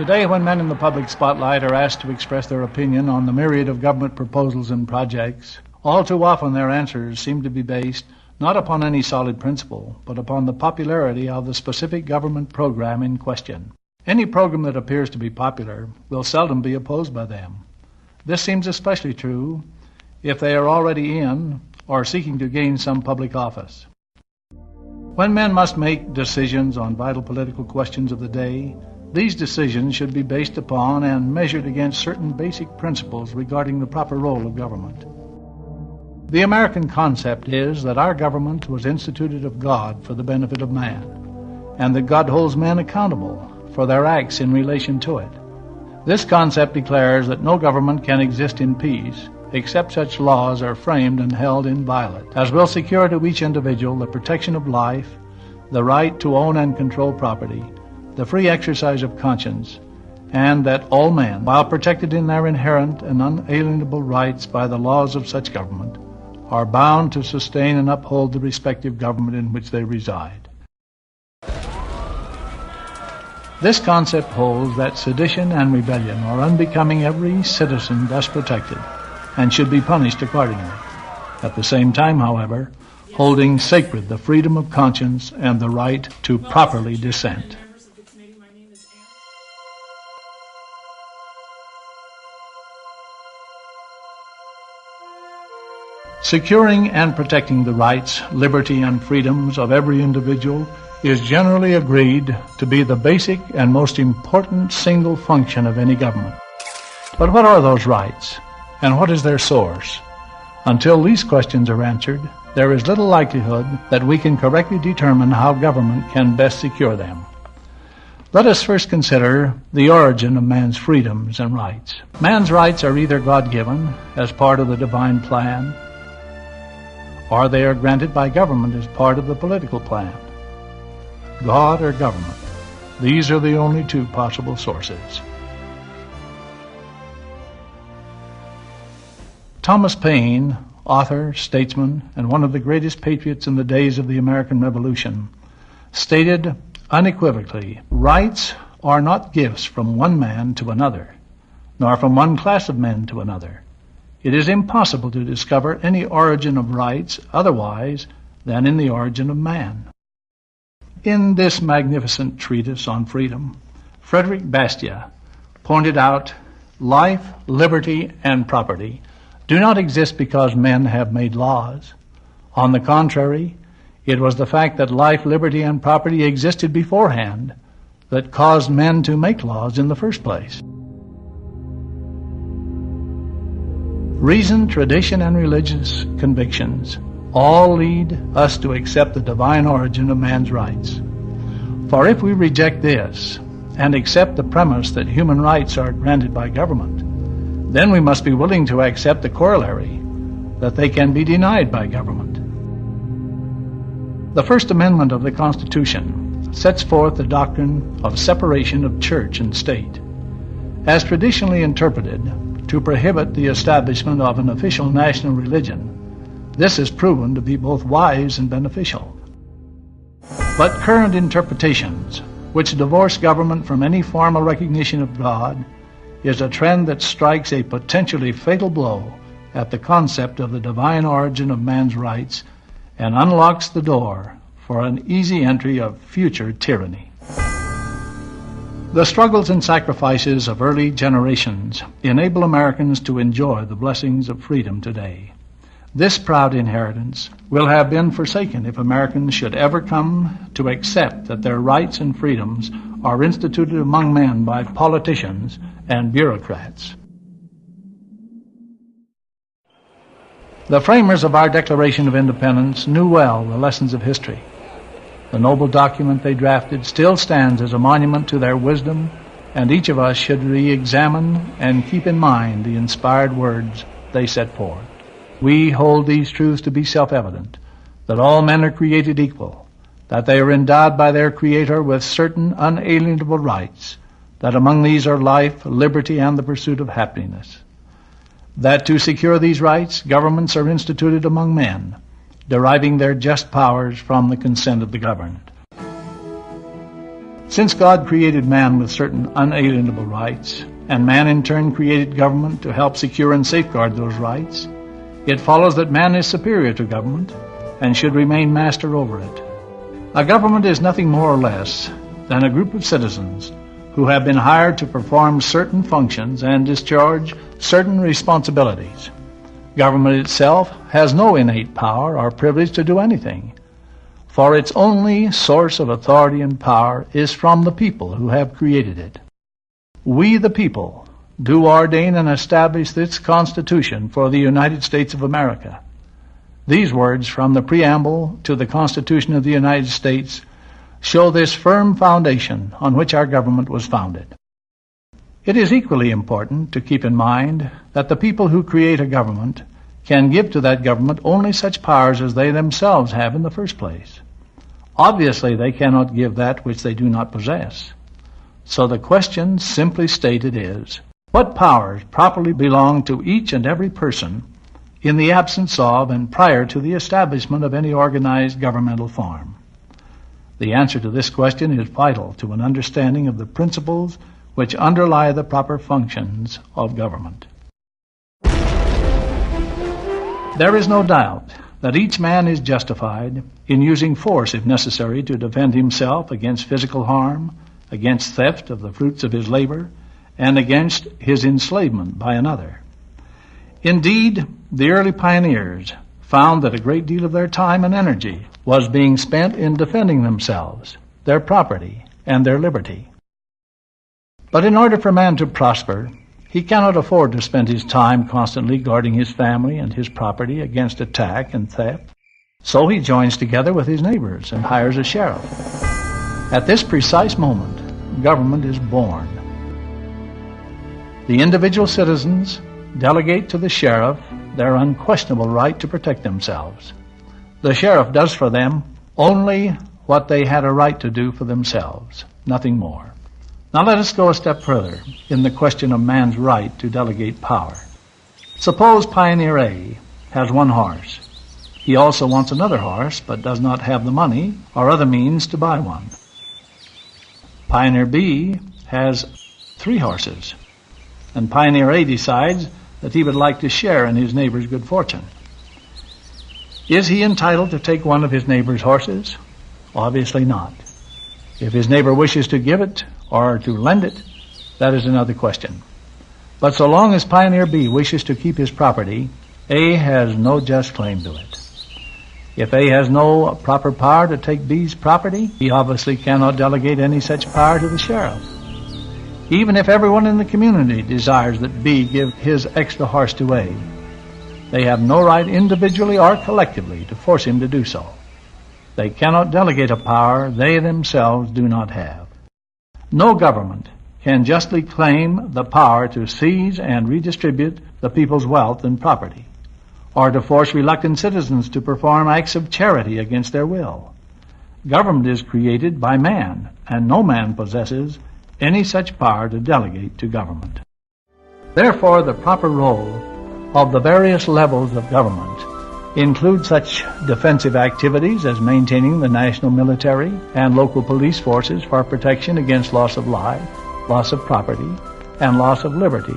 Today, when men in the public spotlight are asked to express their opinion on the myriad of government proposals and projects, all too often their answers seem to be based not upon any solid principle, but upon the popularity of the specific government program in question. Any program that appears to be popular will seldom be opposed by them. This seems especially true if they are already in or seeking to gain some public office. When men must make decisions on vital political questions of the day, these decisions should be based upon and measured against certain basic principles regarding the proper role of government. The American concept is that our government was instituted of God for the benefit of man, and that God holds men accountable for their acts in relation to it. This concept declares that no government can exist in peace except such laws are framed and held inviolate as will secure to each individual the protection of life, the right to own and control property, the free exercise of conscience, and that all men, while protected in their inherent and unalienable rights by the laws of such government, are bound to sustain and uphold the respective government in which they reside. This concept holds that sedition and rebellion are unbecoming every citizen thus protected and should be punished accordingly. At the same time, however, holding sacred the freedom of conscience and the right to properly dissent. Securing and protecting the rights, liberty, and freedoms of every individual is generally agreed to be the basic and most important single function of any government. But what are those rights, and what is their source? Until these questions are answered, there is little likelihood that we can correctly determine how government can best secure them. Let us first consider the origin of man's freedoms and rights. Man's rights are either God-given as part of the divine plan, or they are granted by government as part of the political plan. God or government, these are the only two possible sources. Thomas Paine, author, statesman, and one of the greatest patriots in the days of the American Revolution, stated unequivocally, "Rights are not gifts from one man to another, nor from one class of men to another. It is impossible to discover any origin of rights otherwise than in the origin of man." In this magnificent treatise on freedom, Frederick Bastiat pointed out life, liberty, and property do not exist because men have made laws. On the contrary, it was the fact that life, liberty, and property existed beforehand that caused men to make laws in the first place. Reason, tradition, and religious convictions all lead us to accept the divine origin of man's rights. For if we reject this and accept the premise that human rights are granted by government, then we must be willing to accept the corollary that they can be denied by government. The First Amendment of the Constitution sets forth the doctrine of separation of church and state. As traditionally interpreted, to prohibit the establishment of an official national religion, this is proven to be both wise and beneficial. But current interpretations, which divorce government from any formal recognition of God, is a trend that strikes a potentially fatal blow at the concept of the divine origin of man's rights and unlocks the door for an easy entry of future tyranny. The struggles and sacrifices of early generations enable Americans to enjoy the blessings of freedom today. This proud inheritance will have been forsaken if Americans should ever come to accept that their rights and freedoms are instituted among men by politicians and bureaucrats. The framers of our Declaration of Independence knew well the lessons of history. The noble document they drafted still stands as a monument to their wisdom, and each of us should re-examine and keep in mind the inspired words they set forth. We hold these truths to be self-evident, that all men are created equal, that they are endowed by their Creator with certain unalienable rights, that among these are life, liberty, and the pursuit of happiness. That to secure these rights, governments are instituted among men, deriving their just powers from the consent of the governed. Since God created man with certain unalienable rights, and man in turn created government to help secure and safeguard those rights, it follows that man is superior to government and should remain master over it. A government is nothing more or less than a group of citizens who have been hired to perform certain functions and discharge certain responsibilities. Government itself has no innate power or privilege to do anything, for its only source of authority and power is from the people who have created it. We, the people, do ordain and establish this Constitution for the United States of America. These words from the preamble to the Constitution of the United States show this firm foundation on which our government was founded. It is equally important to keep in mind that the people who create a government can give to that government only such powers as they themselves have in the first place. Obviously, they cannot give that which they do not possess. So the question simply stated is, what powers properly belong to each and every person in the absence of and prior to the establishment of any organized governmental form? The answer to this question is vital to an understanding of the principles which underlie the proper functions of government. There is no doubt that each man is justified in using force if necessary to defend himself against physical harm, against theft of the fruits of his labor, and against his enslavement by another. Indeed, the early pioneers found that a great deal of their time and energy was being spent in defending themselves, their property, and their liberty. But in order for man to prosper, he cannot afford to spend his time constantly guarding his family and his property against attack and theft. So he joins together with his neighbors and hires a sheriff. At this precise moment, government is born. The individual citizens delegate to the sheriff their unquestionable right to protect themselves. The sheriff does for them only what they had a right to do for themselves, nothing more. Now let us go a step further in the question of man's right to delegate power. Suppose Pioneer A has one horse. He also wants another horse, but does not have the money or other means to buy one. Pioneer B has 3 horses, and Pioneer A decides that he would like to share in his neighbor's good fortune. Is he entitled to take one of his neighbor's horses? Obviously not. If his neighbor wishes to give it or to lend it, that is another question. But so long as Pioneer B wishes to keep his property, A has no just claim to it. If A has no proper power to take B's property, he obviously cannot delegate any such power to the sheriff. Even if everyone in the community desires that B give his extra horse to A, they have no right individually or collectively to force him to do so. They cannot delegate a power they themselves do not have. No government can justly claim the power to seize and redistribute the people's wealth and property, or to force reluctant citizens to perform acts of charity against their will. Government is created by man, and no man possesses any such power to delegate to government. Therefore, the proper role of the various levels of government include such defensive activities as maintaining the national military and local police forces for protection against loss of life, loss of property, and loss of liberty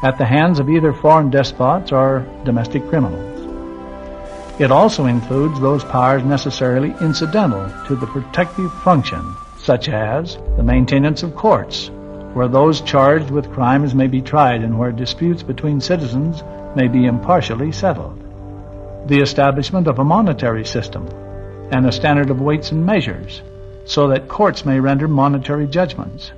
at the hands of either foreign despots or domestic criminals. It also includes those powers necessarily incidental to the protective function, such as the maintenance of courts, where those charged with crimes may be tried and where disputes between citizens may be impartially settled. The establishment of a monetary system and a standard of weights and measures, so that courts may render monetary judgments.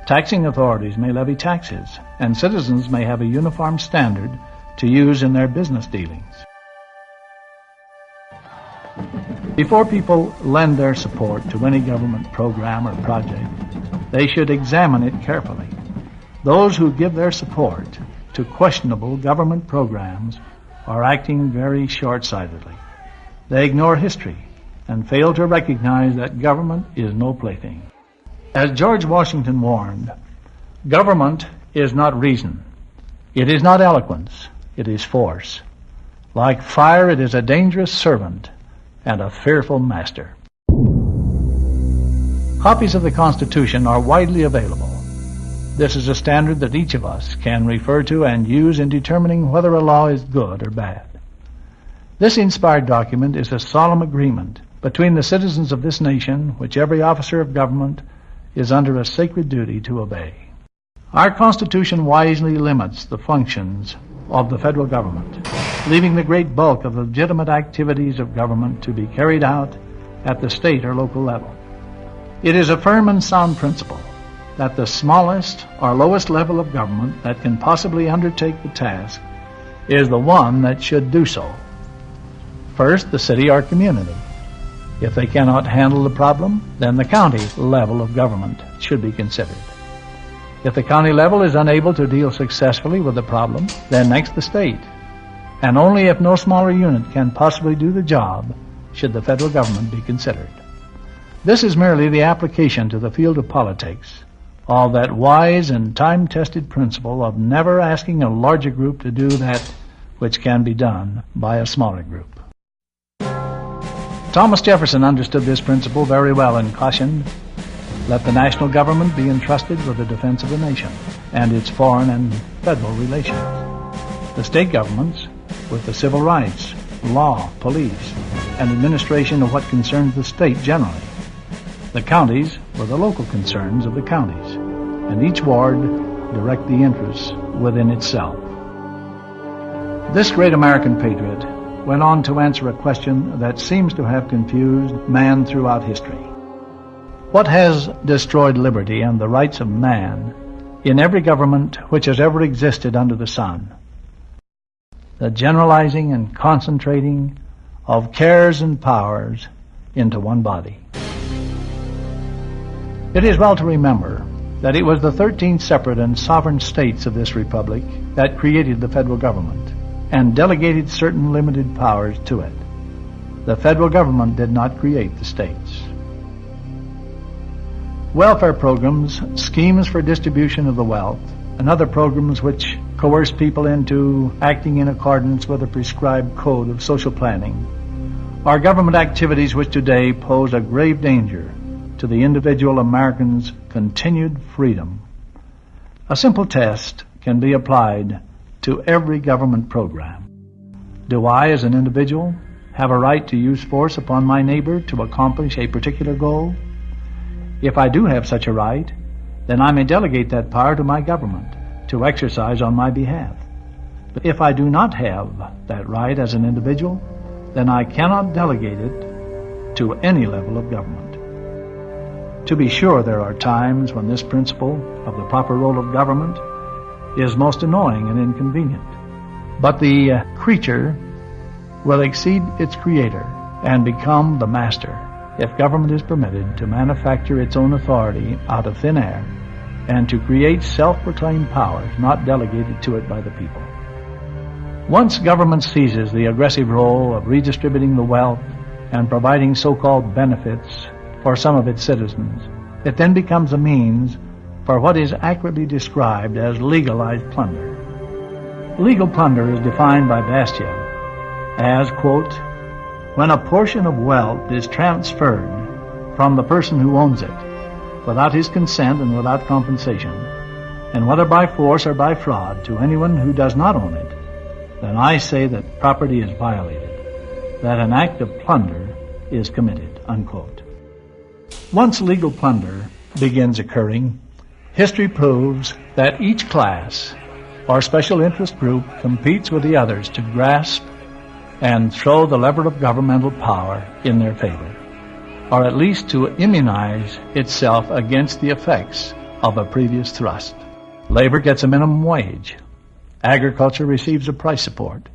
Taxing authorities may levy taxes, and citizens may have a uniform standard to use in their business dealings. Before people lend their support to any government program or project, they should examine it carefully. Those who give their support to questionable government programs are acting very short-sightedly. They ignore history and fail to recognize that government is no plaything. As George Washington warned, government is not reason. It is not eloquence. It is force. Like fire, it is a dangerous servant and a fearful master. Copies of the Constitution are widely available. This is a standard that each of us can refer to and use in determining whether a law is good or bad. This inspired document is a solemn agreement between the citizens of this nation, which every officer of government is under a sacred duty to obey. Our Constitution wisely limits the functions of the federal government, leaving the great bulk of legitimate activities of government to be carried out at the state or local level. It is a firm and sound principle that the smallest or lowest level of government that can possibly undertake the task is the one that should do so. First, the city or community. If they cannot handle the problem, then the county level of government should be considered. If the county level is unable to deal successfully with the problem, then next the state. And only if no smaller unit can possibly do the job should the federal government be considered. This is merely the application to the field of politics of that wise and time-tested principle of never asking a larger group to do that which can be done by a smaller group. Thomas Jefferson understood this principle very well and cautioned, "Let the national government be entrusted with the defense of the nation and its foreign and federal relations. The state governments with the civil rights, law, police, and administration of what concerns the state generally. The counties were the local concerns of the counties, and each ward direct the interests within itself." This great American patriot went on to answer a question that seems to have confused man throughout history. What has destroyed liberty and the rights of man in every government which has ever existed under the sun? The generalizing and concentrating of cares and powers into one body. It is well to remember that it was the 13 separate and sovereign states of this republic that created the federal government and delegated certain limited powers to it. The federal government did not create the states. Welfare programs, schemes for distribution of the wealth, and other programs which coerce people into acting in accordance with a prescribed code of social planning are government activities which today pose a grave danger to the individual American's continued freedom. A simple test can be applied to every government program. Do I, as an individual, have a right to use force upon my neighbor to accomplish a particular goal? If I do have such a right, then I may delegate that power to my government to exercise on my behalf. But if I do not have that right as an individual, then I cannot delegate it to any level of government. To be sure, there are times when this principle of the proper role of government is most annoying and inconvenient. But the creature will exceed its creator and become the master if government is permitted to manufacture its own authority out of thin air and to create self-proclaimed powers not delegated to it by the people. Once government seizes the aggressive role of redistributing the wealth and providing so-called benefits for some of its citizens, it then becomes a means for what is accurately described as legalized plunder. Legal plunder is defined by Bastiat as, quote, "when a portion of wealth is transferred from the person who owns it, without his consent and without compensation, and whether by force or by fraud to anyone who does not own it, then I say that property is violated, that an act of plunder is committed," unquote. Once legal plunder begins occurring, history proves that each class or special interest group competes with the others to grasp and throw the lever of governmental power in their favor, or at least to immunize itself against the effects of a previous thrust. Labor gets a minimum wage. Agriculture receives a price support.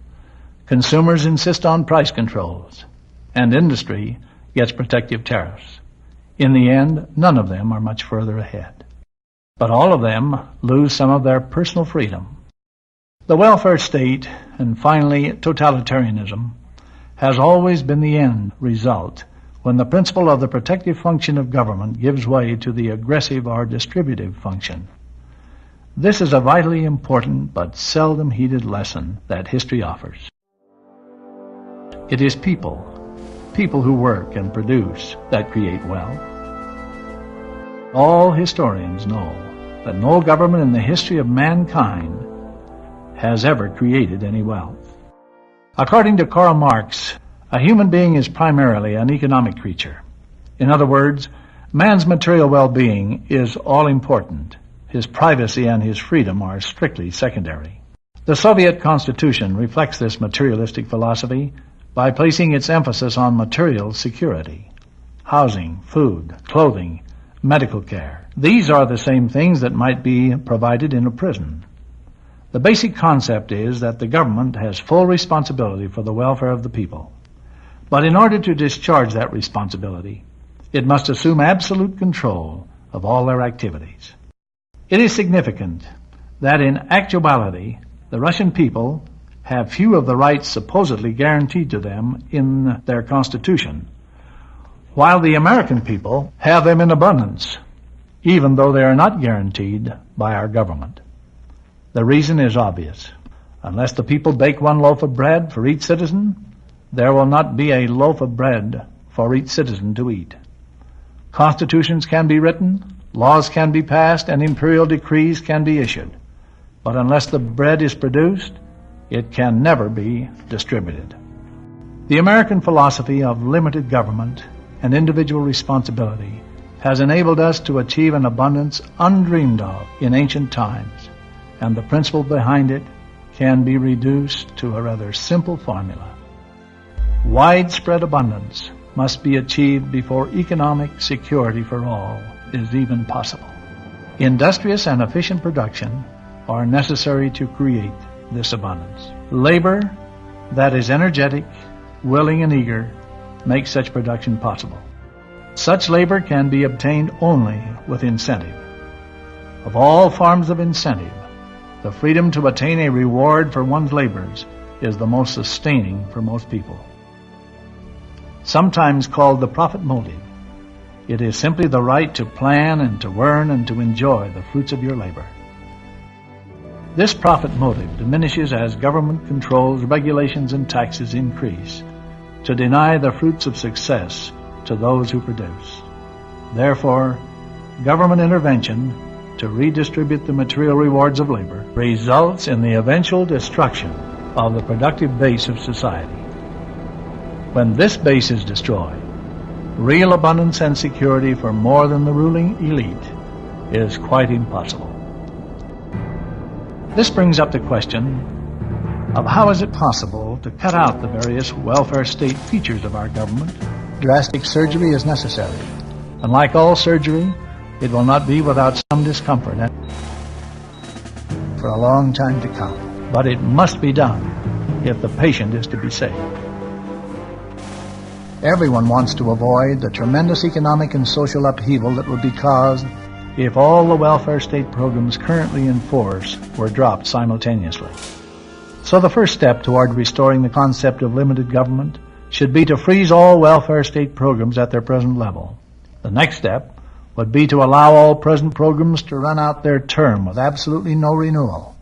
Consumers insist on price controls. And industry gets protective tariffs. In the end, none of them are much further ahead. But all of them lose some of their personal freedom. The welfare state, and finally totalitarianism, has always been the end result when the principle of the protective function of government gives way to the aggressive or distributive function. This is a vitally important but seldom heeded lesson that history offers. It is people who work and produce, that create wealth. All historians know that no government in the history of mankind has ever created any wealth. According to Karl Marx, a human being is primarily an economic creature. In other words, man's material well-being is all-important. His privacy and his freedom are strictly secondary. The Soviet Constitution reflects this materialistic philosophy by placing its emphasis on material security: housing, food, clothing, medical care. These are the same things that might be provided in a prison. The basic concept is that the government has full responsibility for the welfare of the people. But in order to discharge that responsibility, it must assume absolute control of all their activities. It is significant that in actuality, the Russian people have few of the rights supposedly guaranteed to them in their constitution, while the American people have them in abundance, even though they are not guaranteed by our government. The reason is obvious. Unless the people bake one loaf of bread for each citizen, there will not be a loaf of bread for each citizen to eat. Constitutions can be written, laws can be passed, and imperial decrees can be issued. But unless the bread is produced, it can never be distributed. The American philosophy of limited government and individual responsibility has enabled us to achieve an abundance undreamed of in ancient times, and the principle behind it can be reduced to a rather simple formula. Widespread abundance must be achieved before economic security for all is even possible. Industrious and efficient production are necessary to create this abundance. Labor that is energetic, willing, and eager makes such production possible. Such labor can be obtained only with incentive. Of all forms of incentive, the freedom to attain a reward for one's labors is the most sustaining for most people. Sometimes called the profit motive, it is simply the right to plan and to earn and to enjoy the fruits of your labor. This profit motive diminishes as government controls, regulations, and taxes increase to deny the fruits of success to those who produce. Therefore, government intervention to redistribute the material rewards of labor results in the eventual destruction of the productive base of society. When this base is destroyed, real abundance and security for more than the ruling elite is quite impossible. This brings up the question of how is it possible to cut out the various welfare state features of our government. Drastic surgery is necessary, and like all surgery, it will not be without some discomfort for a long time to come. But it must be done if the patient is to be saved. Everyone wants to avoid the tremendous economic and social upheaval that would be caused if all the welfare state programs currently in force were dropped simultaneously. So the first step toward restoring the concept of limited government should be to freeze all welfare state programs at their present level. The next step would be to allow all present programs to run out their term with absolutely no renewal,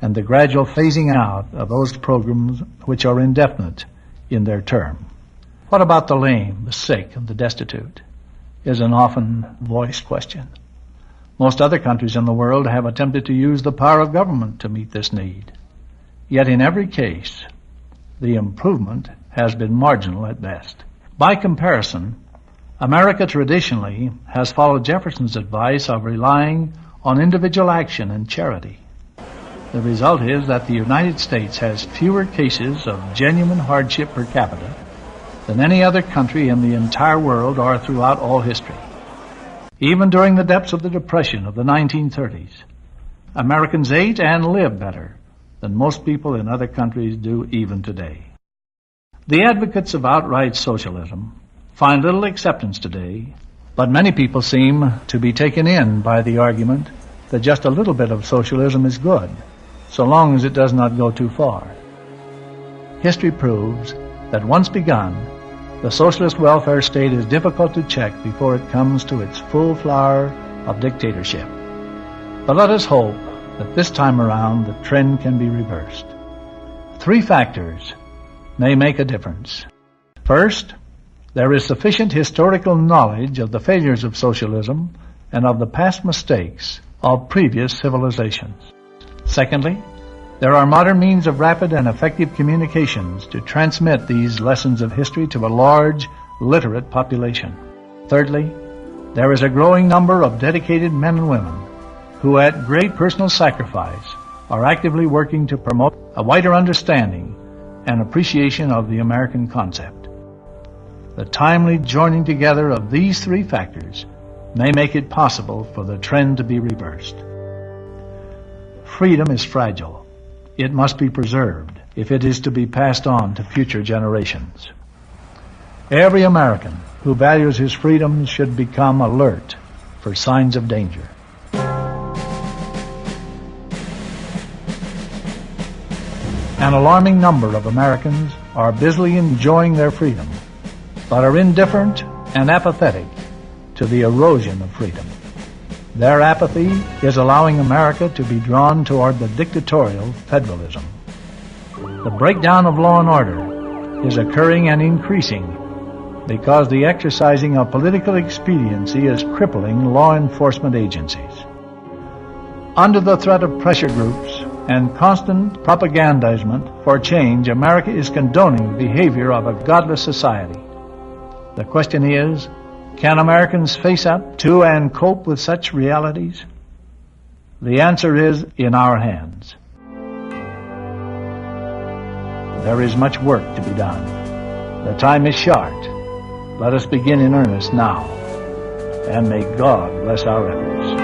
and the gradual phasing out of those programs which are indefinite in their term. What about the lame, the sick, and the destitute? Is an often voiced question. Most other countries in the world have attempted to use the power of government to meet this need. Yet in every case, the improvement has been marginal at best. By comparison, America traditionally has followed Jefferson's advice of relying on individual action and charity. The result is that the United States has fewer cases of genuine hardship per capita than any other country in the entire world or throughout all history. Even during the depths of the Depression of the 1930s, Americans ate and lived better than most people in other countries do even today. The advocates of outright socialism find little acceptance today, but many people seem to be taken in by the argument that just a little bit of socialism is good, so long as it does not go too far. History proves that once begun, the socialist welfare state is difficult to check before it comes to its full flower of dictatorship. But let us hope that this time around the trend can be reversed. 3 factors may make a difference. First, there is sufficient historical knowledge of the failures of socialism and of the past mistakes of previous civilizations. Secondly, there are modern means of rapid and effective communications to transmit these lessons of history to a large, literate population. Thirdly, there is a growing number of dedicated men and women who, at great personal sacrifice, are actively working to promote a wider understanding and appreciation of the American concept. The timely joining together of these three factors may make it possible for the trend to be reversed. Freedom is fragile. It must be preserved if it is to be passed on to future generations. Every American who values his freedom should become alert for signs of danger. An alarming number of Americans are busily enjoying their freedom, but are indifferent and apathetic to the erosion of freedom. Their apathy is allowing America to be drawn toward the dictatorial federalism. The breakdown of law and order is occurring and increasing because the exercising of political expediency is crippling law enforcement agencies. Under the threat of pressure groups and constant propagandizement for change, America is condoning the behavior of a godless society. The question is, can Americans face up to and cope with such realities? The answer is in our hands. There is much work to be done. The time is short. Let us begin in earnest now, and may God bless our efforts.